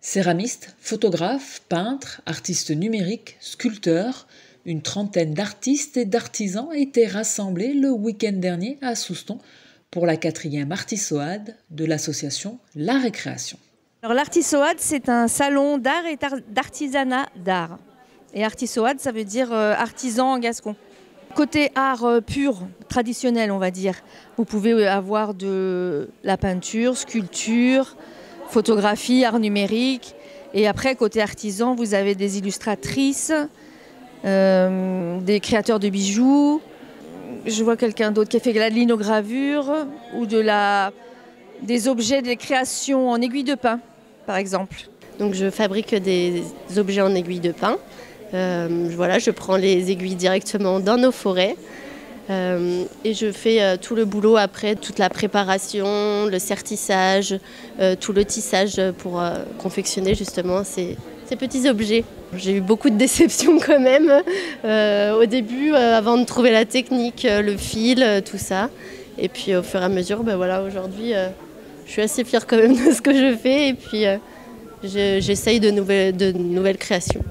Céramistes, photographes, peintres, artistes numériques, sculpteurs, une trentaine d'artistes et d'artisans étaient rassemblés le week-end dernier à Souston pour la 4e Artisoade de l'association La Récréation. Alors l'Artisoade, c'est un salon d'art et d'artisanat d'art. Et Artisoade, ça veut dire artisan en gascon. Côté art pur, traditionnel, on va dire, vous pouvez avoir de la peinture, sculpture, photographie, art numérique. Et après, côté artisan, vous avez des illustratrices, des créateurs de bijoux. Je vois quelqu'un d'autre qui a fait de la linogravure ou des objets, des créations en aiguille de pin, par exemple. Donc je fabrique des objets en aiguille de pin. Je prends les aiguilles directement dans nos forêts. Et je fais tout le boulot après, toute la préparation, le sertissage, tout le tissage pour confectionner justement ces petits objets. J'ai eu beaucoup de déceptions quand même au début, avant de trouver la technique, le fil, tout ça. Et puis au fur et à mesure, aujourd'hui, je suis assez fière quand même de ce que je fais et puis j'essaye de nouvelles créations.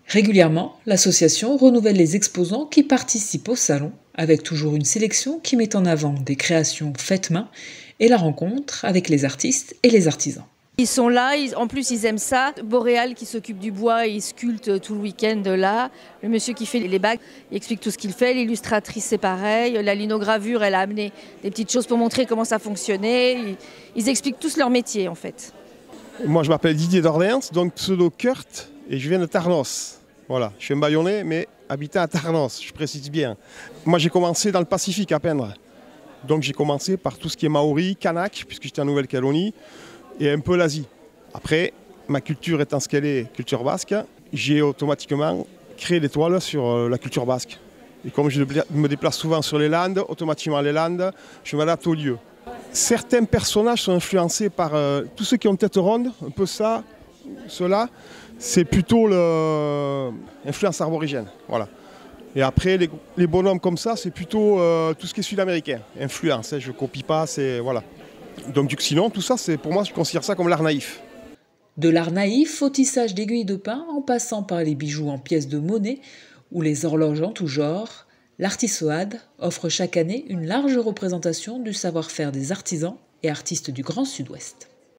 Régulièrement, l'association renouvelle les exposants qui participent au salon, avec toujours une sélection qui met en avant des créations faites main et la rencontre avec les artistes et les artisans. Ils sont là, en plus ils aiment ça. Boréal qui s'occupe du bois, il sculpte tout le week-end là. Le monsieur qui fait les bagues, il explique tout ce qu'il fait. L'illustratrice c'est pareil. La linogravure, elle a amené des petites choses pour montrer comment ça fonctionnait. Ils expliquent tous leur métier en fait. Moi je m'appelle Didier d'Orléans, donc pseudo Kurt, et je viens de Tarnos. Voilà, je suis un Bayonnais, mais habitant à Tarnos, je précise bien. Moi, j'ai commencé dans le Pacifique à peindre. Donc, j'ai commencé par tout ce qui est Maori, Kanak, puisque j'étais en Nouvelle-Calédonie, et un peu l'Asie. Après, ma culture étant ce qu'elle est, culture basque, j'ai automatiquement créé des toiles sur la culture basque. Et comme je me déplace souvent sur les Landes, automatiquement les Landes, je m'adapte au lieu. Certains personnages sont influencés par tous ceux qui ont tête ronde, un peu ça, cela. C'est plutôt l'influence arborigène. Voilà. Et après, les bonhommes comme ça, c'est plutôt tout ce qui est sud-américain. Influence, je ne copie pas, c'est... Voilà. Donc sinon, tout ça, pour moi, je considère ça comme l'art naïf. De l'art naïf au tissage d'aiguilles de pin, en passant par les bijoux en pièces de monnaie ou les horloges en tout genre, l'Artisoade offre chaque année une large représentation du savoir-faire des artisans et artistes du Grand Sud-Ouest.